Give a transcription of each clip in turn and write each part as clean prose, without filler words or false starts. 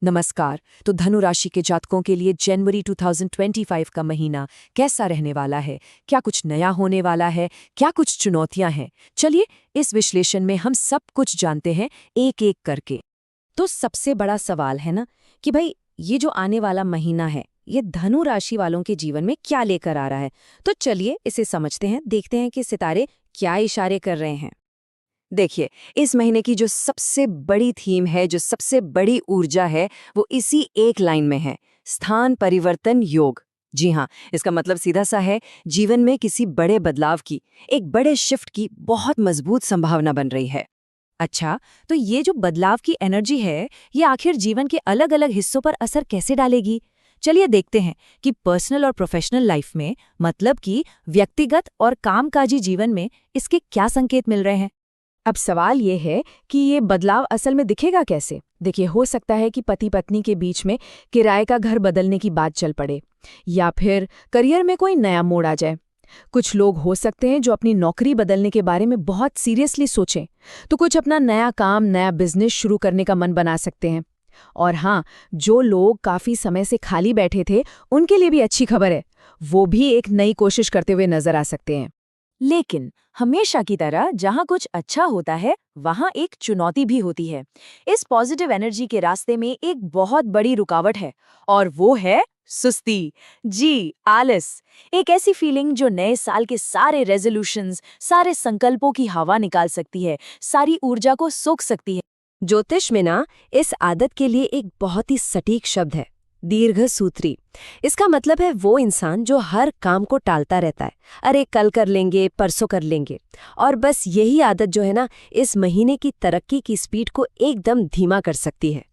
नमस्कार। तो धनु राशि के जातकों के लिए जनवरी 2025 का महीना कैसा रहने वाला है? क्या कुछ नया होने वाला है? क्या कुछ चुनौतियां हैं? चलिए इस विश्लेषण में हम सब कुछ जानते हैं एक एक करके। तो सबसे बड़ा सवाल है ना कि भाई ये जो आने वाला महीना है ये धनु राशि वालों के जीवन में क्या लेकर आ रहा है। तो चलिए इसे समझते हैं, देखते हैं कि सितारे क्या इशारे कर रहे हैं। देखिए, इस महीने की जो सबसे बड़ी थीम है, जो सबसे बड़ी ऊर्जा है, वो इसी एक लाइन में है, स्थान परिवर्तन योग। जी हाँ, इसका मतलब सीधा सा है, जीवन में किसी बड़े बदलाव की, एक बड़े शिफ्ट की बहुत मजबूत संभावना बन रही है। अच्छा, तो ये जो बदलाव की एनर्जी है ये आखिर जीवन के अलग अलग हिस्सों पर असर कैसे डालेगी। चलिए देखते हैं कि पर्सनल और प्रोफेशनल लाइफ में, मतलब कि व्यक्तिगत और कामकाजी जीवन में इसके क्या संकेत मिल रहे हैं। अब सवाल ये है कि ये बदलाव असल में दिखेगा कैसे। देखिए, हो सकता है कि पति पत्नी के बीच में किराए का घर बदलने की बात चल पड़े, या फिर करियर में कोई नया मोड़ आ जाए। कुछ लोग हो सकते हैं जो अपनी नौकरी बदलने के बारे में बहुत सीरियसली सोचें, तो कुछ अपना नया काम, नया बिजनेस शुरू करने का मन बना सकते हैं। और हाँ, जो लोग काफी समय से खाली बैठे थे उनके लिए भी अच्छी खबर है, वो भी एक नई कोशिश करते हुए नजर आ सकते हैं। लेकिन हमेशा की तरह जहाँ कुछ अच्छा होता है वहाँ एक चुनौती भी होती है। इस पॉजिटिव एनर्जी के रास्ते में एक बहुत बड़ी रुकावट है, और वो है सुस्ती। जी, आलस। एक ऐसी फीलिंग जो नए साल के सारे रेजोल्यूशंस, सारे संकल्पों की हवा निकाल सकती है, सारी ऊर्जा को सोख सकती है। ज्योतिष में ना इस आदत के लिए एक बहुत ही सटीक शब्द है, दीर्घसूत्री। इसका मतलब है वो इंसान जो हर काम को टालता रहता है, अरे कल कर लेंगे, परसों कर लेंगे। और बस यही आदत जो है ना, इस महीने की तरक्की की स्पीड को एकदम धीमा कर सकती है।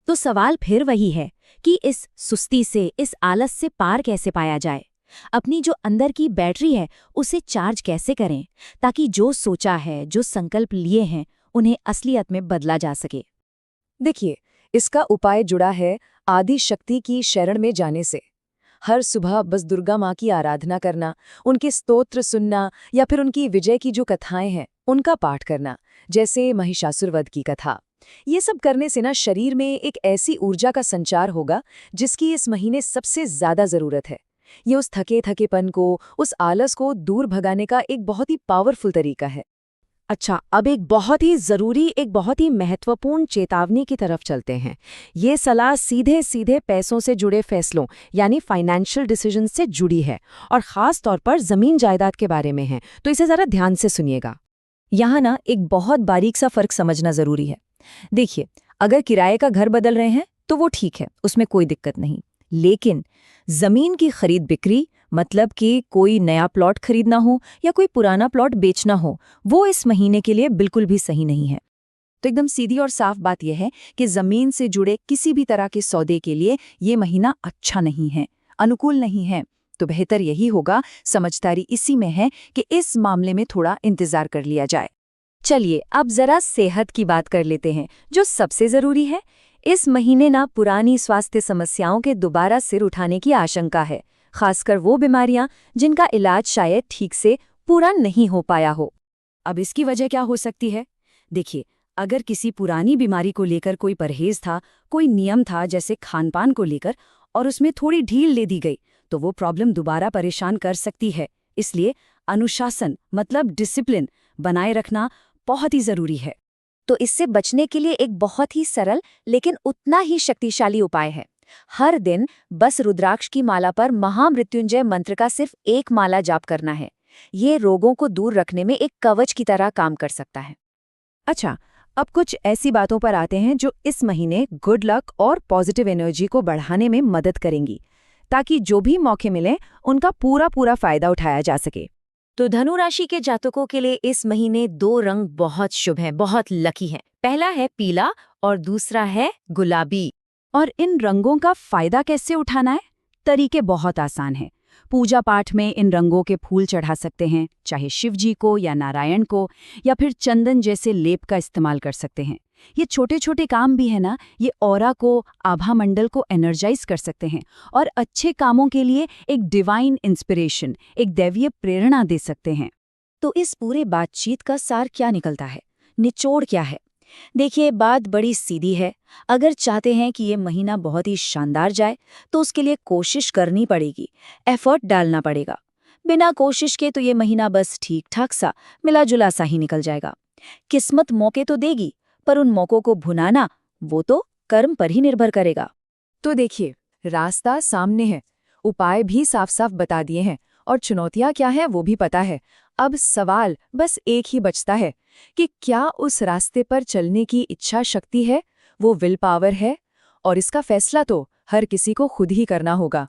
तो सवाल फिर वही है कि इस सुस्ती से, इस आलस से पार कैसे पाया जाए। अपनी जो अंदर की बैटरी है उसे चार्ज कैसे करें, ताकि जो सोचा है, जो संकल्प लिए हैं, उन्हें असलियत में बदला जा सके। देखिए, इसका उपाय जुड़ा है आदि शक्ति की शरण में जाने से। हर सुबह बस दुर्गा माँ की आराधना करना, उनके स्तोत्र सुनना, या फिर उनकी विजय की जो कथाएं हैं उनका पाठ करना, जैसे महिषासुर वध की कथा। ये सब करने से ना शरीर में एक ऐसी ऊर्जा का संचार होगा जिसकी इस महीने सबसे ज्यादा जरूरत है। ये उस थके थकेपन को, उस आलस को दूर भगाने का एक बहुत ही पावरफुल तरीका है। अच्छा, अब एक बहुत ही जरूरी, एक बहुत ही महत्वपूर्ण चेतावनी की तरफ चलते हैं। ये सलाह सीधे सीधे पैसों से जुड़े फैसलों यानी फाइनेंशियल डिसीजन से जुड़ी है, और खास तौर पर जमीन जायदाद के बारे में है, तो इसे जरा ध्यान से सुनिएगा। यहाँ ना एक बहुत बारीक सा फर्क समझना जरूरी है। देखिए, अगर किराए का घर बदल रहे हैं तो वो ठीक है, उसमें कोई दिक्कत नहीं। लेकिन जमीन की खरीद बिक्री, मतलब कि कोई नया प्लॉट खरीदना हो या कोई पुराना प्लॉट बेचना हो, वो इस महीने के लिए बिल्कुल भी सही नहीं है। तो एकदम सीधी और साफ बात यह है कि जमीन से जुड़े किसी भी तरह के सौदे के लिए ये महीना अच्छा नहीं है, अनुकूल नहीं है। तो बेहतर यही होगा, समझदारी इसी में है कि इस मामले में थोड़ा इंतजार कर लिया जाए। चलिए अब जरा सेहत की बात कर लेते हैं, जो सबसे जरूरी है। इस महीने ना पुरानी स्वास्थ्य समस्याओं के दोबारा सिर उठाने की आशंका है, खासकर वो बीमारियां जिनका इलाज शायद ठीक से पूरा नहीं हो पाया हो। अब इसकी वजह क्या हो सकती है? देखिए, अगर किसी पुरानी बीमारी को लेकर कोई परहेज था, कोई नियम था जैसे खानपान को लेकर, और उसमें थोड़ी ढील दे दी गई, तो वो प्रॉब्लम दोबारा परेशान कर सकती है। इसलिए अनुशासन, मतलब डिसिप्लिन बनाए रखना बहुत ही जरूरी है। तो इससे बचने के लिए एक बहुत ही सरल लेकिन उतना ही शक्तिशाली उपाय है। हर दिन बस रुद्राक्ष की माला पर महामृत्युंजय मंत्र का सिर्फ एक माला जाप करना है। ये रोगों को दूर रखने में एक कवच की तरह काम कर सकता है। अच्छा, अब कुछ ऐसी बातों पर आते हैं जो इस महीने गुड लक और पॉजिटिव एनर्जी को बढ़ाने में मदद करेंगी, ताकि जो भी मौके मिले उनका पूरा पूरा फायदा उठाया जा सके। तो धनु राशि के जातकों के लिए इस महीने दो रंग बहुत शुभ हैं, बहुत लकी हैं। पहला है पीला और दूसरा है गुलाबी। और इन रंगों का फायदा कैसे उठाना है? तरीके बहुत आसान हैं। पूजा पाठ में इन रंगों के फूल चढ़ा सकते हैं, चाहे शिव जी को या नारायण को, या फिर चंदन जैसे लेप का इस्तेमाल कर सकते हैं। ये छोटे छोटे काम भी है ना, ये ऑरा को, आभा मंडल को एनर्जाइज कर सकते हैं, और अच्छे कामों के लिए एक डिवाइन इंस्पिरेशन, एक दैवीय प्रेरणा दे सकते हैं। तो इस पूरे बातचीत का सार क्या निकलता है? निचोड़ क्या है? देखिए, बात बड़ी सीधी है। अगर चाहते हैं कि ये महीना बहुत ही शानदार जाए, तो उसके लिए कोशिश करनी पड़ेगी, एफर्ट डालना पड़ेगा। बिना कोशिश के तो ये महीना बस ठीक-ठाक सा, मिला-जुला सा ही निकल जाएगा। किस्मत मौके तो देगी, पर उन मौकों को भुनाना, वो तो कर्म पर ही निर्भर करेगा। तो देखिए, रास्ता सामने है, उपाय भी साफ साफ बता दिए हैं और चुनौतियां क्या हैं वो भी पता है। अब सवाल बस एक ही बचता है कि क्या उस रास्ते पर चलने की इच्छा शक्ति है, वो विल पावर है, और इसका फैसला तो हर किसी को खुद ही करना होगा।